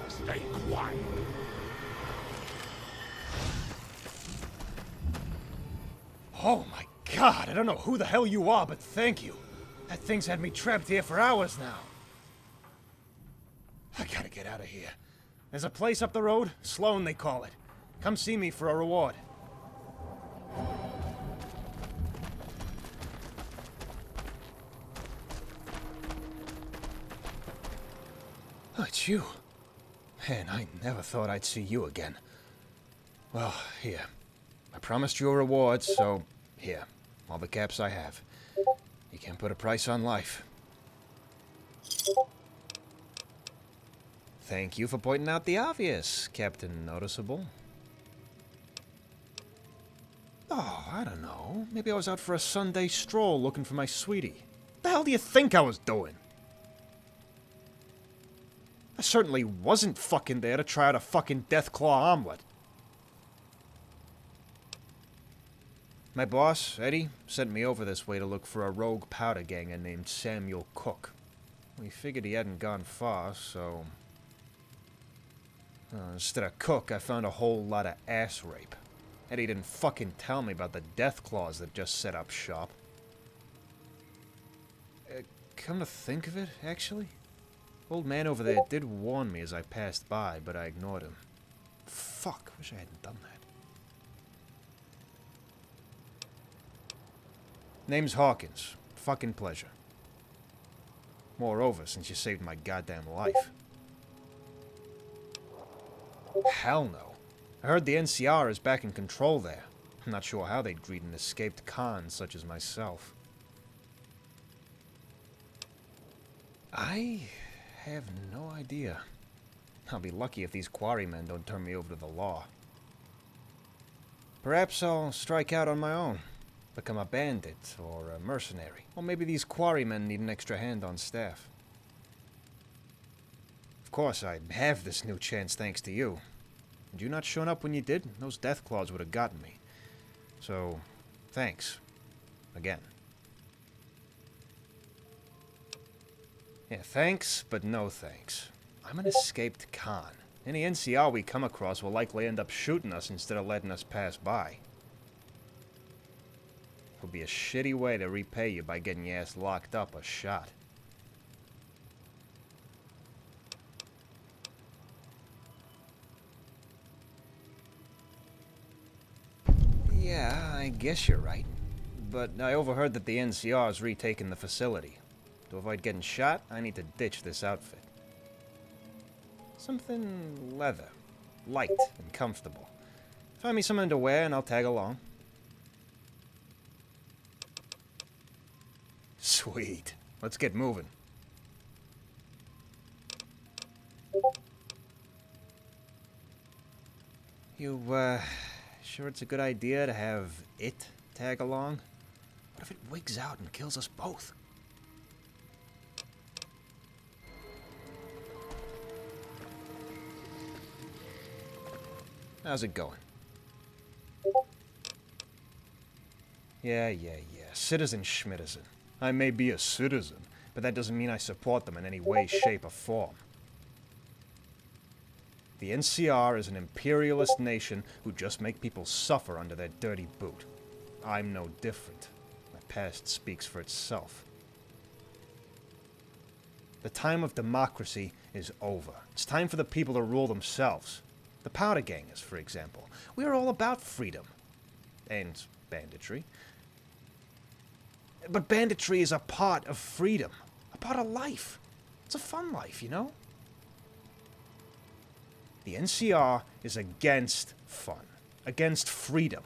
Stay quiet. Oh my god, I don't know who the hell you are, but thank you. That thing's had me trapped here for hours now. I gotta get out of here. There's a place up the road, Sloan they call it. Come see me for a reward. Oh, it's you. Man, I never thought I'd see you again. Well, here. I promised you a reward, so here. All the caps I have. You can't put a price on life. Thank you for pointing out the obvious, Captain Noticeable. Oh, I don't know. Maybe I was out for a Sunday stroll looking for my sweetie. What the hell do you think I was doing? I certainly wasn't fucking there to try out a fucking Deathclaw omelet. My boss, Eddie, sent me over this way to look for a rogue powder ganger named Samuel Cook. We figured he hadn't gone far, so... instead of Cook, I found a whole lot of ass rape. Eddie didn't fucking tell me about the Deathclaws that just set up shop. Come to think of it, actually, old man over there did warn me as I passed by, but I ignored him. Fuck, wish I hadn't done that. Name's Hawkins. Fucking pleasure. Moreover, since you saved my goddamn life. Hell no. I heard the NCR is back in control there. I'm not sure how they'd greet an escaped con such as myself. I have no idea. I'll be lucky if these quarrymen don't turn me over to the law. Perhaps I'll strike out on my own. Become a bandit or a mercenary. Or maybe these quarrymen need an extra hand on staff. Of course, I have this new chance thanks to you. Had you not shown up when you did, those Deathclaws would have gotten me. So, thanks. Again. Yeah, thanks, but no thanks. I'm an escaped con. Any NCR we come across will likely end up shooting us instead of letting us pass by. Would be a shitty way to repay you by getting your ass locked up or shot. Yeah, I guess you're right. But I overheard that the NCR's retaken the facility. To avoid getting shot, I need to ditch this outfit. Something leather. Light and comfortable. Find me something to wear and I'll tag along. Sweet. Let's get moving. You, sure it's a good idea to have it tag along? What if it wigs out and kills us both? How's it going? Yeah. Citizen Schmitizen. I may be a citizen, but that doesn't mean I support them in any way, shape, or form. The NCR is an imperialist nation who just make people suffer under their dirty boot. I'm no different. My past speaks for itself. The time of democracy is over. It's time for the people to rule themselves. The powder gangers, for example. We are all about freedom. And banditry. But banditry is a part of freedom. A part of life. It's a fun life, you know? The NCR is against fun. Against freedom.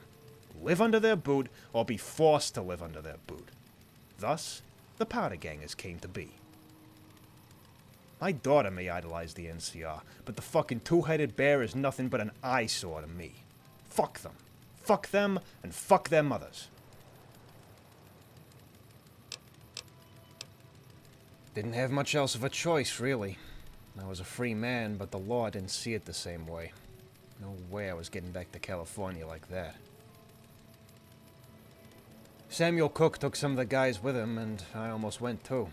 Live under their boot or be forced to live under their boot. Thus, the powder gangers came to be. My daughter may idolize the NCR, but the fucking two-headed bear is nothing but an eyesore to me. Fuck them. Fuck them, and fuck their mothers. Didn't have much else of a choice, really. I was a free man, but the law didn't see it the same way. No way I was getting back to California like that. Samuel Cook took some of the guys with him, and I almost went too.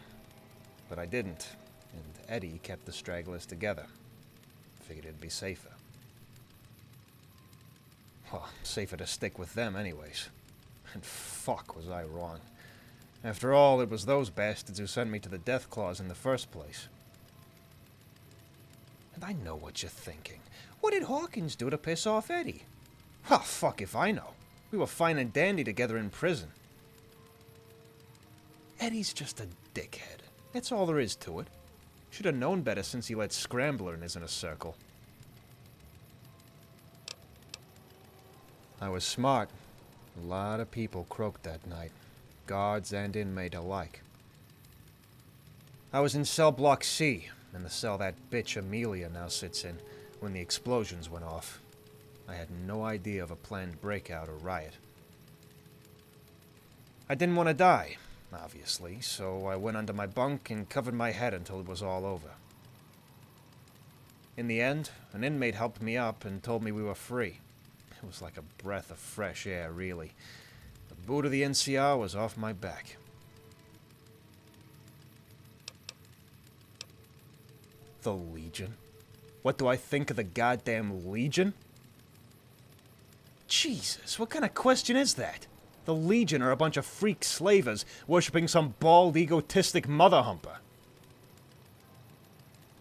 But I didn't, and Eddie kept the stragglers together. Figured it'd be safer. Well, safer to stick with them anyways. And fuck was I wrong. After all, it was those bastards who sent me to the death claws in the first place. And I know what you're thinking. What did Hawkins do to piss off Eddie? Well, fuck if I know. We were fine and dandy together in prison. Eddie's just a dickhead. That's all there is to it. Should have known better since he let Scrambler in his inner circle. I was smart. A lot of people croaked that night. Guards and inmate alike. I was in cell block C, in the cell that bitch Amelia now sits in, when the explosions went off. I had no idea of a planned breakout or riot. I didn't want to die, obviously, so I went under my bunk and covered my head until it was all over. In the end, an inmate helped me up and told me we were free. It was like a breath of fresh air, really. The boot of the NCR was off my back. The Legion? What do I think of the goddamn Legion? Jesus, what kind of question is that? The Legion are a bunch of freak slavers worshipping some bald, egotistic mother humper.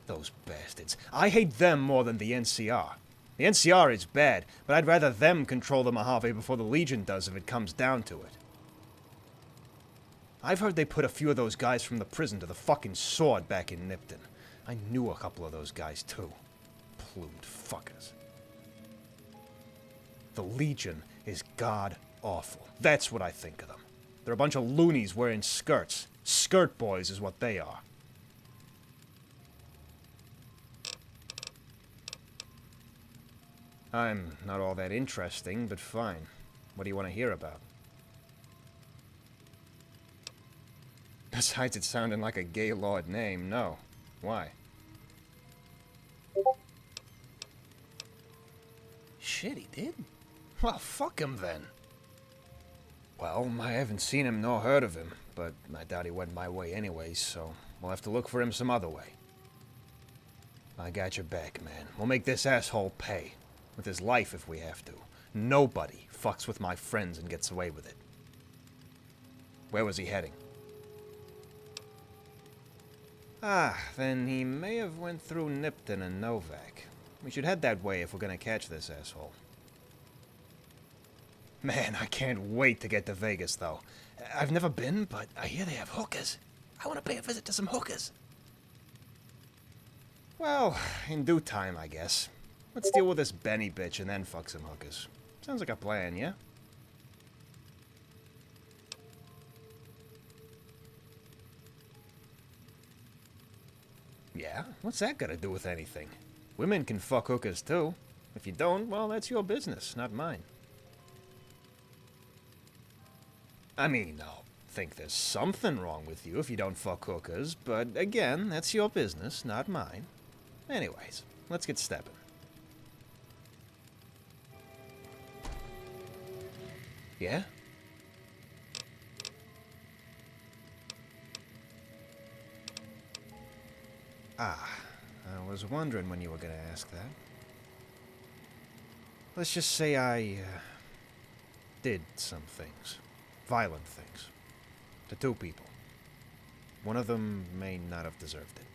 Those bastards. I hate them more than the NCR. The NCR is bad, but I'd rather them control the Mojave before the Legion does if it comes down to it. I've heard they put a few of those guys from the prison to the fucking sword back in Nipton. I knew a couple of those guys, too. Plumed fuckers. The Legion is god-awful. That's what I think of them. They're a bunch of loonies wearing skirts. Skirt boys is what they are. I'm not all that interesting, but fine. What do you want to hear about? Besides it sounding like a Gaylord name, no. Why? Shit, he did? Well, fuck him then. Well, I haven't seen him nor heard of him, but I doubt he went my way anyways, so we'll have to look for him some other way. I got your back, man. We'll make this asshole pay. With his life if we have to. Nobody fucks with my friends and gets away with it. Where was he heading? Ah, then he may have went through Nipton and Novak. We should head that way if we're gonna catch this asshole. Man, I can't wait to get to Vegas, though. I've never been, but I hear they have hookers. I want to pay a visit to some hookers. Well, in due time, I guess. Let's deal with this Benny bitch and then fuck some hookers. Sounds like a plan, yeah? Yeah? What's that got to do with anything? Women can fuck hookers too. If you don't, well, that's your business, not mine. I mean, I'll think there's something wrong with you if you don't fuck hookers, but again, that's your business, not mine. Anyways, let's get stepping. Yeah? Ah, I was wondering when you were gonna ask that. Let's just say I, did some things. Violent things. To two people. One of them may not have deserved it.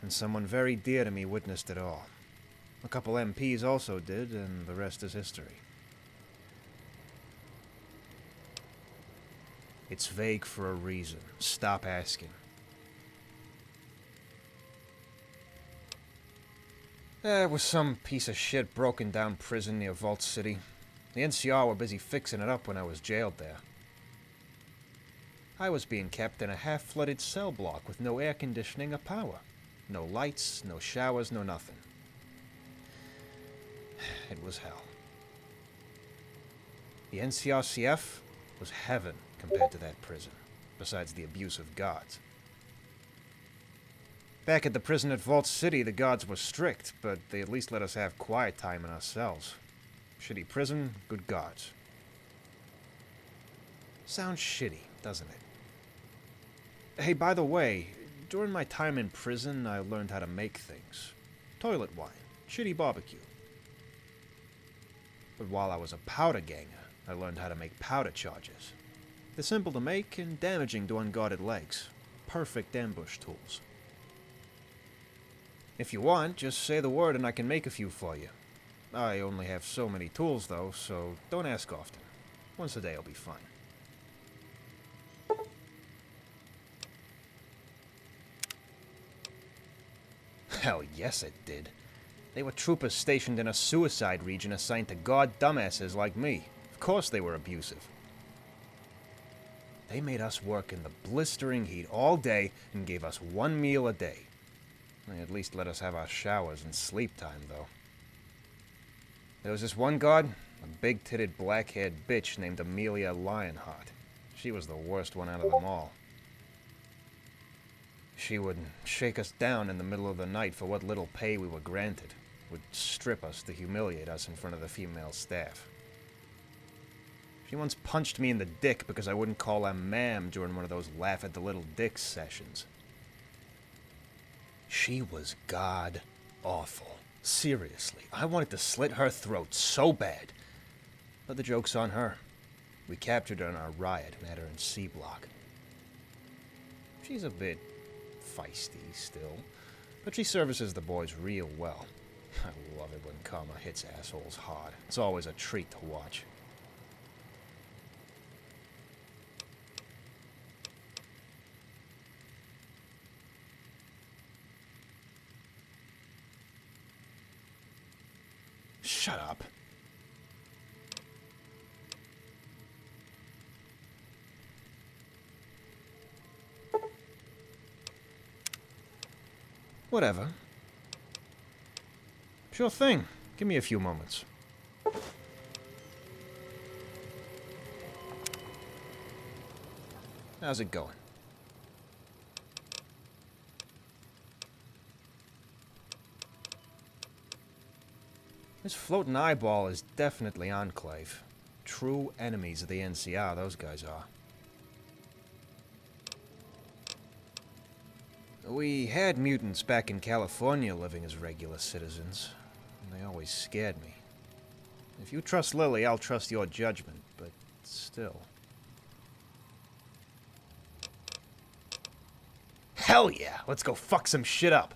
And someone very dear to me witnessed it all. A couple MPs also did, and the rest is history. It's vague for a reason. Stop asking. There was some piece of shit broken down prison near Vault City. The NCR were busy fixing it up when I was jailed there. I was being kept in a half-flooded cell block with no air conditioning or power. No lights, no showers, no nothing. It was hell. The NCRCF was heaven compared to that prison, besides the abuse of guards. Back at the prison at Vault City, the guards were strict, but they at least let us have quiet time in our cells. Shitty prison, good guards. Sounds shitty, doesn't it? Hey, by the way, During my time in prison, I learned how to make things. Toilet wine, shitty barbecue. But while I was a powder ganger, I learned how to make powder charges. They're simple to make and damaging to unguarded legs. Perfect ambush tools. If you want, just say the word and I can make a few for you. I only have so many tools though, so don't ask often. Once a day will be fine. Hell yes it did. They were troopers stationed in a suicide region assigned to guard dumbasses like me. Of course they were abusive. They made us work in the blistering heat all day and gave us one meal a day. They at least let us have our showers and sleep time, though. There was this one guard, a big-titted, black-haired bitch named Amelia Lionheart. She was the worst one out of them all. She would shake us down in the middle of the night for what little pay we were granted. Would strip us to humiliate us in front of the female staff. She once punched me in the dick because I wouldn't call her ma'am during one of those laugh at the little dicks sessions. She was god-awful. Seriously, I wanted to slit her throat so bad. But the joke's on her. We captured her in our riot and had her in C Block. She's a bit feisty still, but she services the boys real well. I love it when karma hits assholes hard. It's always a treat to watch. Shut up. Whatever. Sure thing. Give me a few moments. How's it going? This floating eyeball is definitely Enclave. True enemies of the NCR, those guys are. We had mutants back in California living as regular citizens, and they always scared me. If you trust Lily, I'll trust your judgment, but still. Hell yeah! Let's go fuck some shit up!